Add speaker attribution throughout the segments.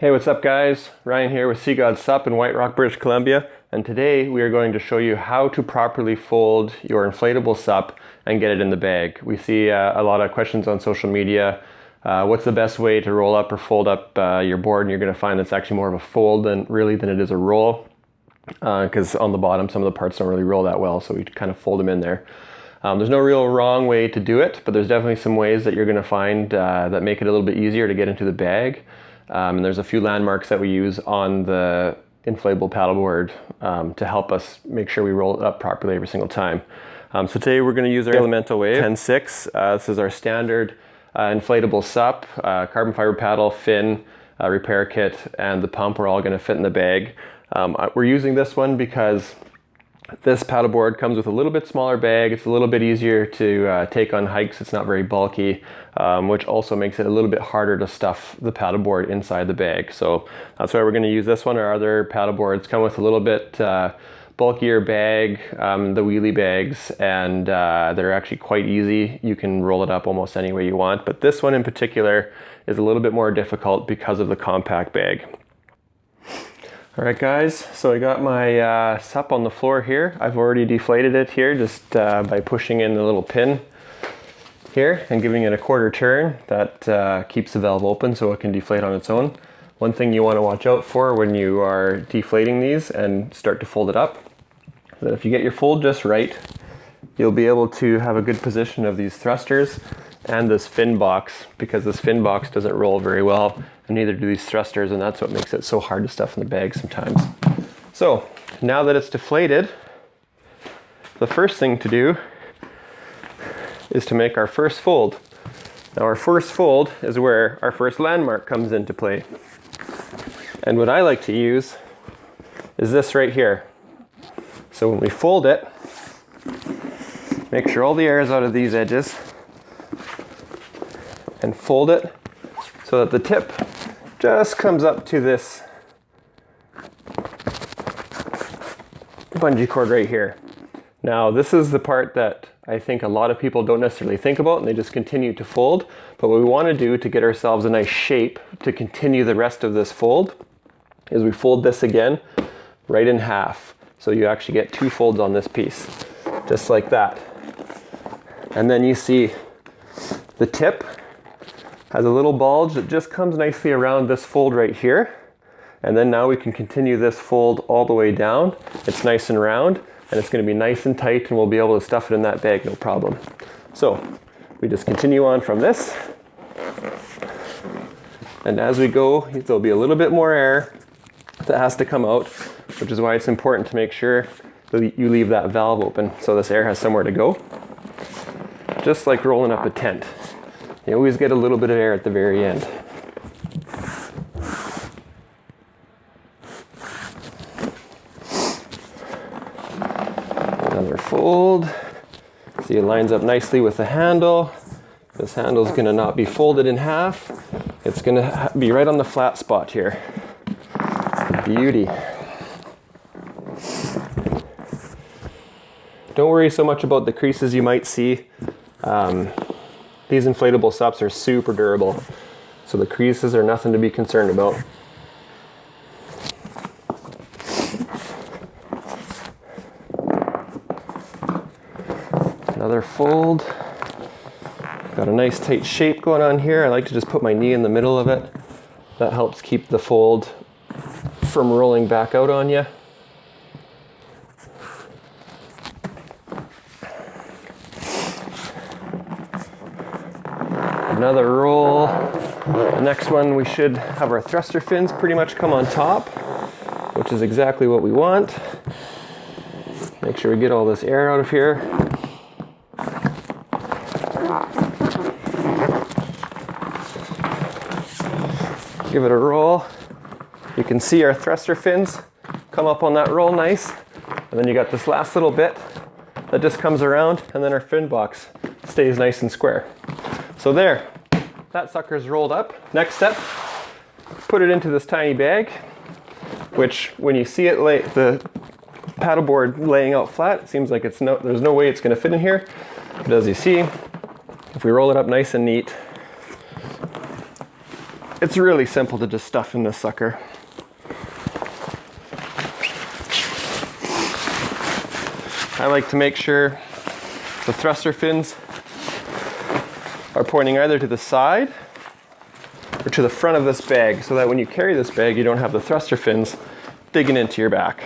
Speaker 1: Hey, what's up guys? Ryan here with Sea Gods SUP in White Rock, British Columbia, and today we are going to show you how to properly fold your inflatable SUP and get it in the bag. We see a lot of questions on social media. What's the best way to roll up or fold up your board? And you're going to find it's actually more of a fold than it is a roll, because on the bottom some of the parts don't really roll that well, so we kind of fold them in there. There's no real wrong way to do it, but there's definitely some ways that you're going to find that make it a little bit easier to get into the bag. And there's a few landmarks that we use on the inflatable paddleboard to help us make sure we roll it up properly every single time. So today we're going to use our Elemental Wave 10.6. This is our standard inflatable SUP, carbon fiber paddle, fin, repair kit, and the pump are all going to fit in the bag. We're using this one because this paddleboard comes with a little bit smaller bag. It's a little bit easier to take on hikes. It's not very bulky, which also makes it a little bit harder to stuff the paddleboard inside the bag. So that's why we're going to use this one. Our other paddleboards come with a little bit bulkier bag, the wheelie bags, and they're actually quite easy. You can roll it up almost any way you want, but this one in particular is a little bit more difficult because of the compact bag. All right guys, so I got my SUP on the floor here. I've already deflated it here just by pushing in the little pin here and giving it a quarter turn. That keeps the valve open so it can deflate on its own. One thing you want to watch out for when you are deflating these and start to fold it up is that if you get your fold just right, you'll be able to have a good position of these thrusters and this fin box, because this fin box doesn't roll very well, and neither do these thrusters, and that's what makes it so hard to stuff in the bag sometimes. So now that it's deflated, the first thing to do is to make our first fold. Now our first fold is where our first landmark comes into play. And what I like to use is this right here. So when we fold it, make sure all the air is out of these edges and fold it so that the tip just comes up to this bungee cord right here. Now this is the part that I think a lot of people don't necessarily think about, and they just continue to fold. But what we want to do to get ourselves a nice shape to continue the rest of this fold is we fold this again right in half. So you actually get two folds on this piece, just like that. And then you see the tip has a little bulge that just comes nicely around this fold right here. And then now we can continue this fold all the way down. It's nice and round, and it's going to be nice and tight, and we'll be able to stuff it in that bag no problem. So we just continue on from this. And as we go, there'll be a little bit more air that has to come out, which is why it's important to make sure that you leave that valve open so this air has somewhere to go. Just like rolling up a tent. You always get a little bit of air at the very end. Another fold. See, it lines up nicely with the handle. This handle is going to not be folded in half. It's going to be right on the flat spot here. Beauty. Don't worry so much about the creases you might see. These inflatable SUPs are super durable, so the creases are nothing to be concerned about. Another fold. Got a nice tight shape going on here. I like to just put my knee in the middle of it. That helps keep the fold from rolling back out on you. Another roll. The next one, we should have our thruster fins pretty much come on top, which is exactly what we want. Make sure we get all this air out of here. Give it a roll. You can see our thruster fins come up on that roll nice. And then you got this last little bit that just comes around, and then our fin box stays nice and square. So there, that sucker's rolled up. Next step, put it into this tiny bag, which when you see it the paddleboard laying out flat, it seems like there's no way it's going to fit in here. But as you see, if we roll it up nice and neat, it's really simple to just stuff in this sucker. I like to make sure the thruster fins are pointing either to the side or to the front of this bag, so that when you carry this bag, you don't have the thruster fins digging into your back.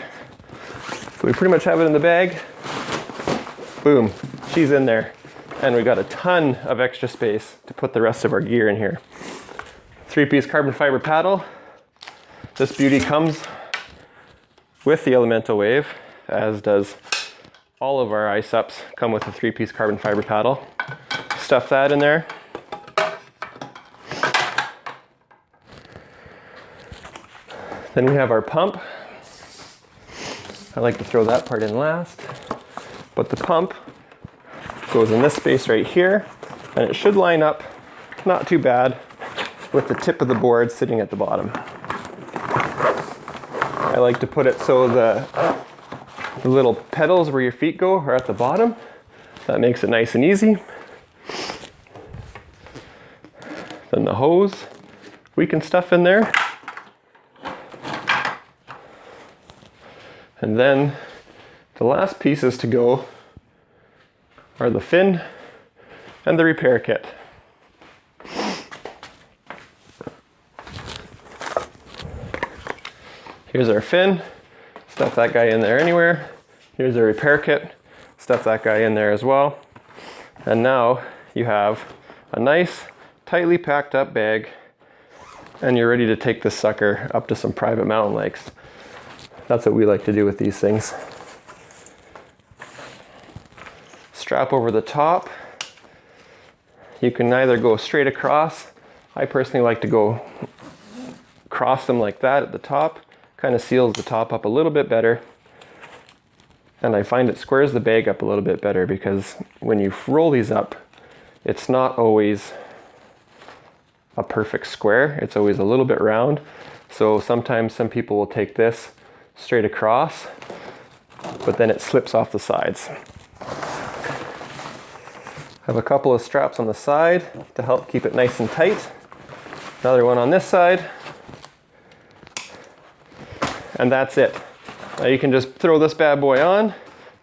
Speaker 1: So we pretty much have it in the bag. Boom, she's in there. And we got a ton of extra space to put the rest of our gear in here. 3-piece carbon fiber paddle. This beauty comes with the elemental wave, as does all of our ISUPs come with a 3-piece carbon fiber paddle. Stuff that in there. Then we have our pump. I like to throw that part in last, but the pump goes in this space right here, and it should line up not too bad with the tip of the board sitting at the bottom. I like to put it so the little pedals where your feet go are at the bottom. That makes it nice and easy. Then the hose we can stuff in there. And then the last pieces to go are the fin and the repair kit. Here's our fin, stuff that guy in there anywhere. Here's our repair kit, stuff that guy in there as well. And now you have a nice, tightly packed up bag, and you're ready to take this sucker up to some private mountain lakes. That's what we like to do with these things. Strap over the top. You can either go straight across. I personally like to go cross them like that at the top. Kind of seals the top up a little bit better. And I find it squares the bag up a little bit better, because when you roll these up, it's not always a perfect square. It's always a little bit round. So sometimes some people will take this straight across, but then it slips off the sides. I have a couple of straps on the side to help keep it nice and tight. Another one on this side. And that's it. Now you can just throw this bad boy on,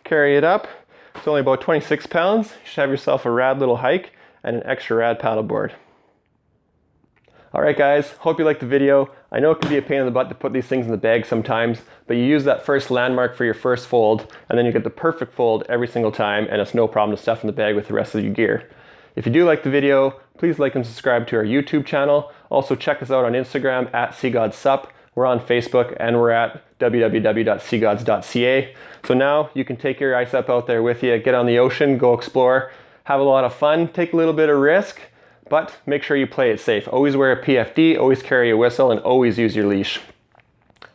Speaker 1: carry it up. It's only about 26 pounds. You should have yourself a rad little hike and an extra rad paddleboard. All right guys, hope you liked the video. I know it can be a pain in the butt to put these things in the bag sometimes, but you use that first landmark for your first fold, and then you get the perfect fold every single time, and it's no problem to stuff in the bag with the rest of your gear. If you do like the video, please like and subscribe to our YouTube channel. Also check us out on Instagram at Sea Gods SUP. We're on Facebook, and we're at www.seagods.ca. So now you can take your ISUP out there with you, get on the ocean, go explore, have a lot of fun, take a little bit of risk, but make sure you play it safe. Always wear a PFD, always carry a whistle, and always use your leash.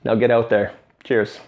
Speaker 1: Now get out there. Cheers.